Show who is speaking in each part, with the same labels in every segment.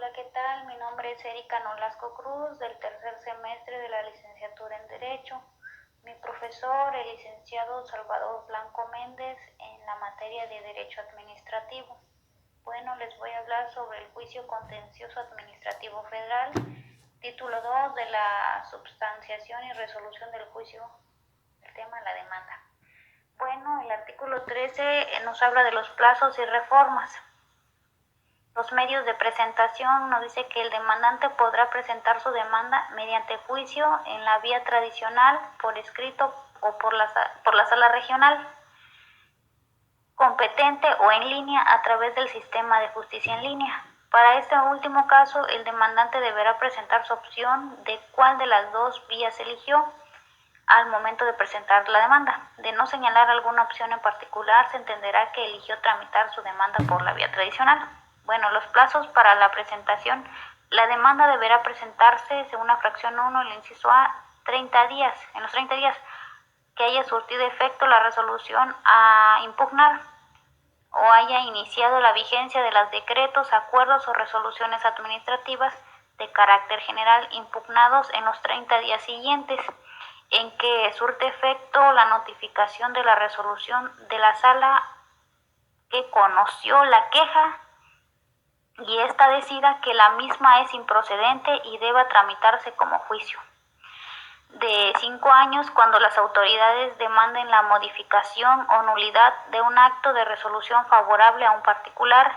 Speaker 1: Hola, ¿qué tal? Mi nombre es Erika Nolasco Cruz, del tercer semestre de la licenciatura en Derecho. Mi profesor, el licenciado Salvador Blanco Méndez, en la materia de Derecho Administrativo. Bueno, les voy a hablar sobre el juicio contencioso administrativo federal, título 2 de la substanciación y resolución del juicio, el tema la demanda. Bueno, el artículo 13 nos habla de los plazos y reformas. Los medios de presentación nos dice que el demandante podrá presentar su demanda mediante juicio en la vía tradicional, por escrito o por la sala regional competente o en línea a través del sistema de justicia en línea. Para este último caso, el demandante deberá presentar su opción de cuál de las dos vías eligió al momento de presentar la demanda. De no señalar alguna opción en particular, se entenderá que eligió tramitar su demanda por la vía tradicional. Bueno, los plazos para la presentación. La demanda deberá presentarse, según la fracción 1, el inciso A, 30 días. En los 30 días que haya surtido efecto la resolución a impugnar o haya iniciado la vigencia de los decretos, acuerdos o resoluciones administrativas de carácter general impugnados en los 30 días siguientes, en que surte efecto la notificación de la resolución de la sala que conoció la queja y ésta decida que la misma es improcedente y deba tramitarse como juicio. De 5 años cuando las autoridades demanden la modificación o nulidad de un acto de resolución favorable a un particular,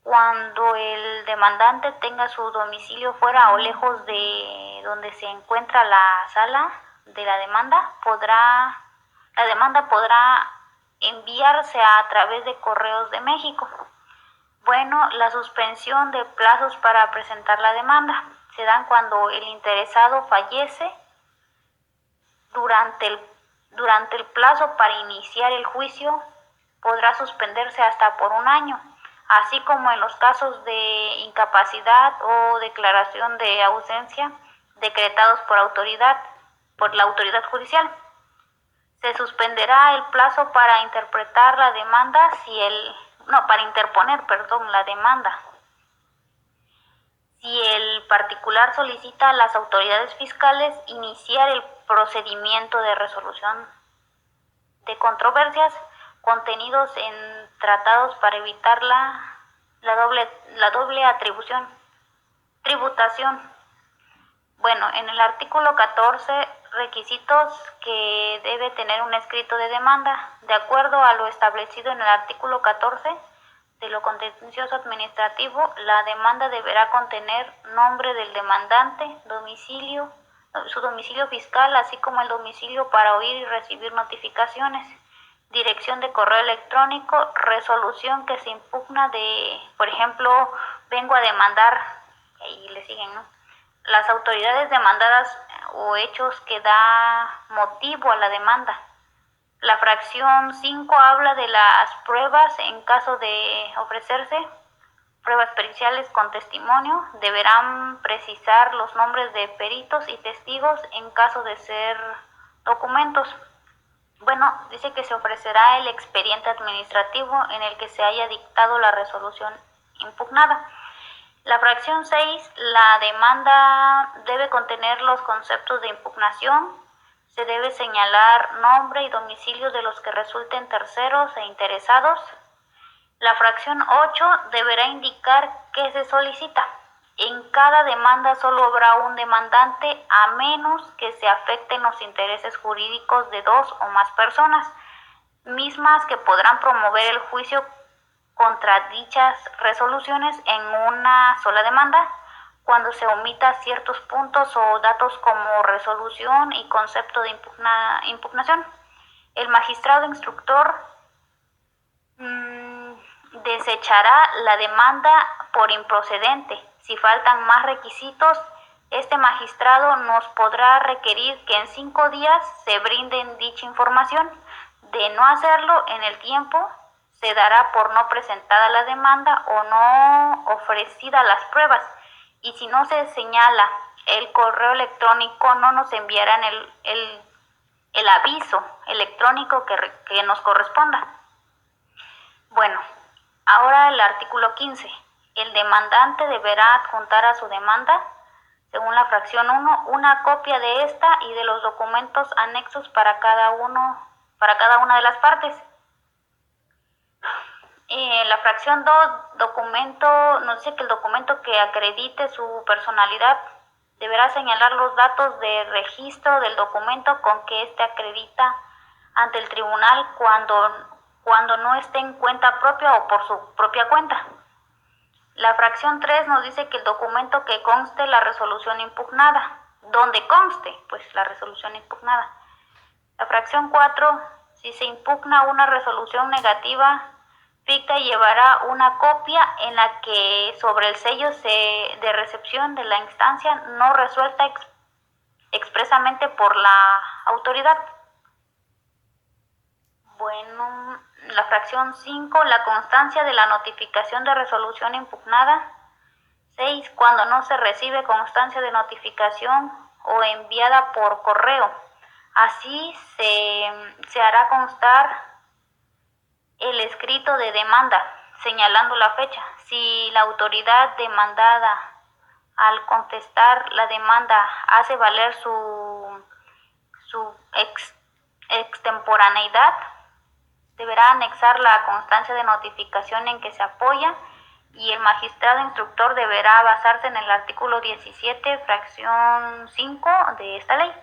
Speaker 1: cuando el demandante tenga su domicilio fuera o lejos de donde se encuentra la sala de la demanda, la demanda podrá enviarse a través de Correos de México. Bueno, la suspensión de plazos para presentar la demanda se dan cuando el interesado fallece durante el plazo para iniciar el juicio. Podrá suspenderse hasta por 1 año, así como en los casos de incapacidad o declaración de ausencia decretados por la autoridad judicial. Se suspenderá el plazo para interpretar la demanda para interponer, la demanda. Si el particular solicita a las autoridades fiscales iniciar el procedimiento de resolución de controversias contenidos en tratados para evitar la doble tributación. Bueno, en el artículo 14, requisitos que debe tener un escrito de demanda. De acuerdo a lo establecido en el artículo 14 de lo contencioso administrativo, la demanda deberá contener nombre del demandante, su domicilio fiscal, así como el domicilio para oír y recibir notificaciones, dirección de correo electrónico, resolución que se impugna por ejemplo, vengo a demandar, y le siguen, ¿no? Las autoridades demandadas o hechos que da motivo a la demanda. La fracción 5 habla de las pruebas en caso de ofrecerse. Pruebas periciales con testimonio. Deberán precisar los nombres de peritos y testigos en caso de ser documentos. Bueno, dice que se ofrecerá el expediente administrativo en el que se haya dictado la resolución impugnada. La fracción 6, la demanda debe contener los conceptos de impugnación. Se debe señalar nombre y domicilio de los que resulten terceros e interesados. La fracción 8 deberá indicar qué se solicita. En cada demanda solo habrá un demandante a menos que se afecten los intereses jurídicos de 2 o más personas, mismas que podrán promover el juicio contra dichas resoluciones en una sola demanda, cuando se omita ciertos puntos o datos como resolución y concepto de impugnación. El magistrado instructor desechará la demanda por improcedente. Si faltan más requisitos, este magistrado nos podrá requerir que en 5 días se brinden dicha información. De no hacerlo en el tiempo, se dará por no presentada la demanda o no ofrecida las pruebas. Y si no se señala el correo electrónico, no nos enviarán el aviso electrónico que nos corresponda. Bueno, ahora el artículo 15. el demandante deberá adjuntar a su demanda, según la fracción 1, una copia de esta y de los documentos anexos para cada una de las partes. La fracción 2, documento, nos dice que el documento que acredite su personalidad deberá señalar los datos de registro del documento con que éste acredita ante el tribunal cuando no esté en cuenta propia o por su propia cuenta. La fracción 3 nos dice que el documento que conste la resolución impugnada, donde conste pues la resolución impugnada. La fracción 4, si se impugna una resolución negativa, ficta llevará una copia en la que sobre el sello de recepción de la instancia no resuelta expresamente por la autoridad. Bueno, la fracción 5, la constancia de la notificación de resolución impugnada. 6, cuando no se recibe constancia de notificación o enviada por correo. Así se hará constar el escrito de demanda, señalando la fecha. Si la autoridad demandada, al contestar la demanda, hace valer su extemporaneidad, deberá anexar la constancia de notificación en que se apoya y el magistrado instructor deberá basarse en el artículo 17, fracción 5 de esta ley.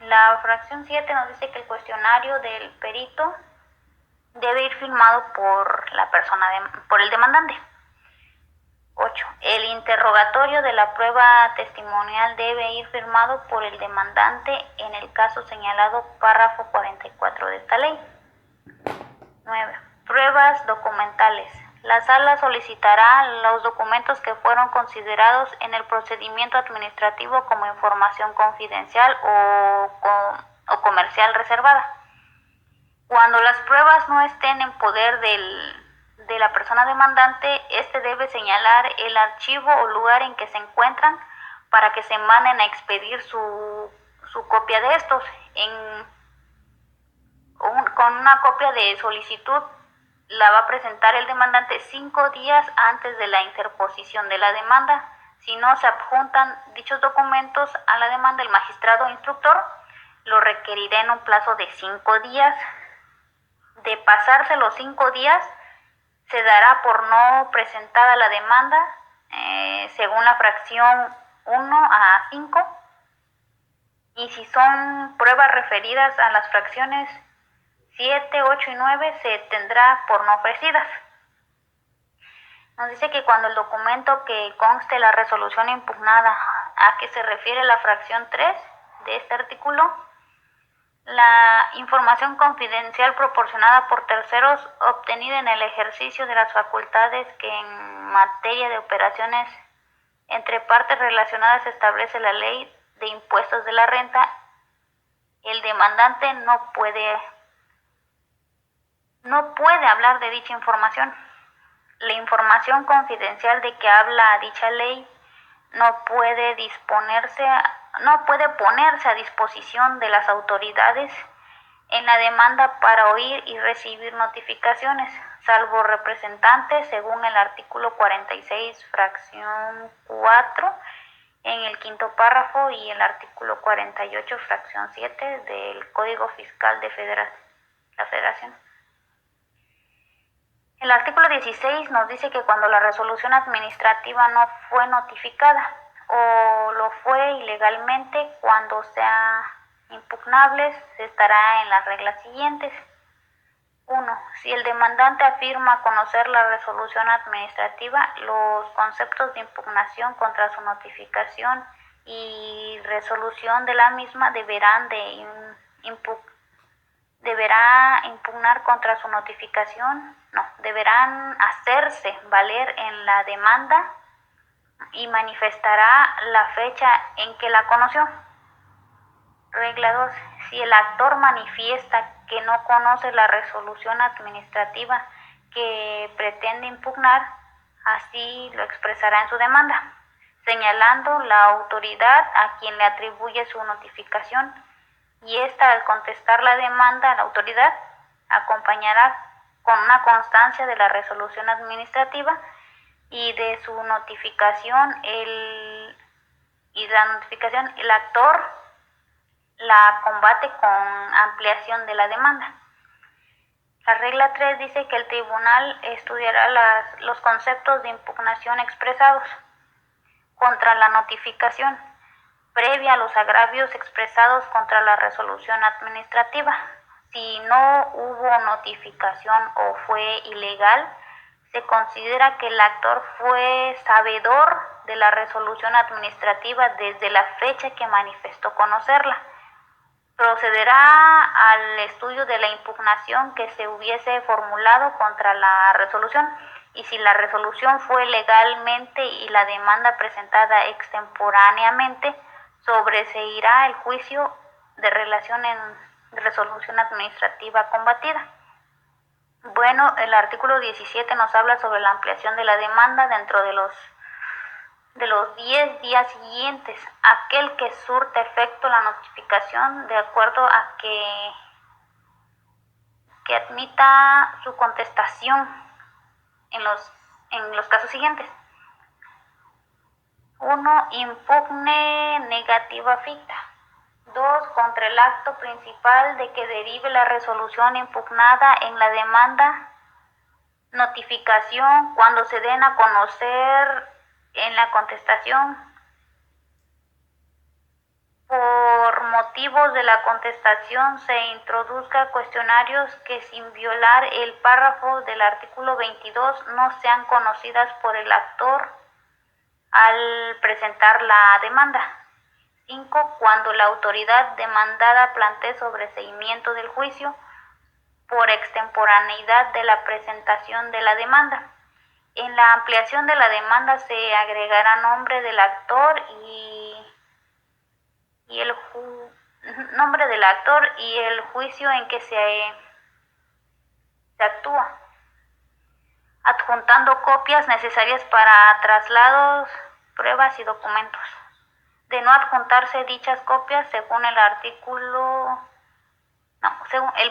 Speaker 1: La fracción 7 nos dice que el cuestionario del perito debe ir firmado por el demandante. 8. El interrogatorio de la prueba testimonial debe ir firmado por el demandante en el caso señalado párrafo 44 de esta ley. 9. Pruebas documentales. La sala solicitará los documentos que fueron considerados en el procedimiento administrativo como información confidencial o comercial reservada. Cuando las pruebas no estén en poder de la persona demandante, éste debe señalar el archivo o lugar en que se encuentran para que se manden a expedir su copia de estos. Con una copia de solicitud la va a presentar el demandante 5 días antes de la interposición de la demanda. Si no se adjuntan dichos documentos a la demanda, el magistrado instructor lo requerirá en un plazo de 5 días. De pasarse los 5 días, se dará por no presentada la demanda, según la fracción 1 a 5. Y si son pruebas referidas a las fracciones 7, 8 y 9, se tendrá por no ofrecidas. Nos dice que cuando el documento que conste la resolución impugnada, a que se refiere la fracción 3 de este artículo, la información confidencial proporcionada por terceros obtenida en el ejercicio de las facultades que en materia de operaciones entre partes relacionadas establece la ley de impuestos de la renta, el demandante no puede hablar de dicha información. La información confidencial de que habla dicha ley no puede ponerse a disposición de las autoridades en la demanda para oír y recibir notificaciones, salvo representantes, según el artículo 46, fracción 4, en el quinto párrafo, y el artículo 48, fracción 7 del Código Fiscal de la Federación. El artículo 16 nos dice que cuando la resolución administrativa no fue notificada o lo fue ilegalmente, cuando sea impugnable, se estará en las reglas siguientes. 1. Si el demandante afirma conocer la resolución administrativa, los conceptos de impugnación contra su notificación y resolución de la misma deberá impugnar contra su notificación, deberán hacerse valer en la demanda y manifestará la fecha en que la conoció. Regla 2. Si el actor manifiesta que no conoce la resolución administrativa que pretende impugnar, así lo expresará en su demanda, señalando la autoridad a quien le atribuye su notificación, y ésta, al contestar la demanda a la autoridad, acompañará con una constancia de la resolución administrativa y de su notificación, el actor la combate con ampliación de la demanda. La regla 3 dice que el tribunal estudiará los conceptos de impugnación expresados contra la notificación, previa a los agravios expresados contra la resolución administrativa. Si no hubo notificación o fue ilegal, se considera que el actor fue sabedor de la resolución administrativa desde la fecha que manifestó conocerla. Procederá al estudio de la impugnación que se hubiese formulado contra la resolución, y si la resolución fue legalmente y la demanda presentada extemporáneamente, sobreseirá el juicio de relación en resolución administrativa combatida. Bueno, el artículo 17 nos habla sobre la ampliación de la demanda dentro de los 10 días siguientes, aquel que surte efecto la notificación de acuerdo a que admita su contestación en los casos siguientes. 1. Impugne negativa ficta. 2. Contra el acto principal de que derive la resolución impugnada en la demanda. Notificación cuando se den a conocer en la contestación por motivos de la contestación se introduzca cuestionarios que sin violar el párrafo del artículo 22 no sean conocidas por el actor al presentar la demanda. 5. Cuando la autoridad demandada plantee sobreseimiento del juicio por extemporaneidad de la presentación de la demanda. En la ampliación de la demanda se agregará nombre del actor y el juicio en que se actúa, adjuntando copias necesarias para traslados, pruebas y documentos. De no adjuntarse dichas copias, según el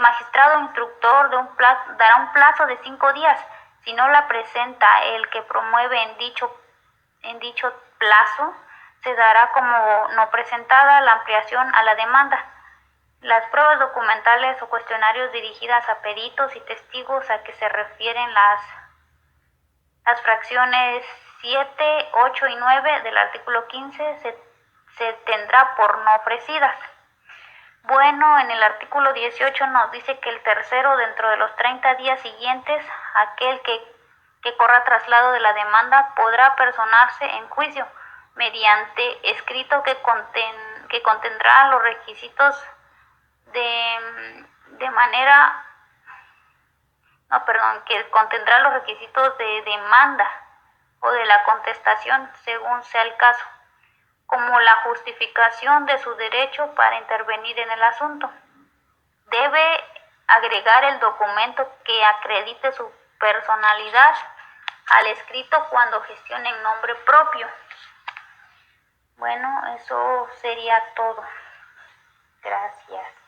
Speaker 1: magistrado instructor dará un plazo de 5 días. Si no la presenta el que promueve en dicho plazo, se dará como no presentada la ampliación a la demanda. Las pruebas documentales o cuestionarios dirigidas a peritos y testigos a que se refieren las fracciones 7, 8 y 9 del artículo 15 se tendrá por no ofrecidas. Bueno, en el artículo 18 nos dice que el tercero dentro de los 30 días siguientes, aquel que corra traslado de la demanda podrá personarse en juicio mediante escrito que contendrá los requisitos que contendrá los requisitos de demanda o de la contestación según sea el caso, como la justificación de su derecho para intervenir en el asunto. Debe agregar el documento que acredite su personalidad al escrito cuando gestione en nombre propio. Bueno, eso sería todo. Gracias.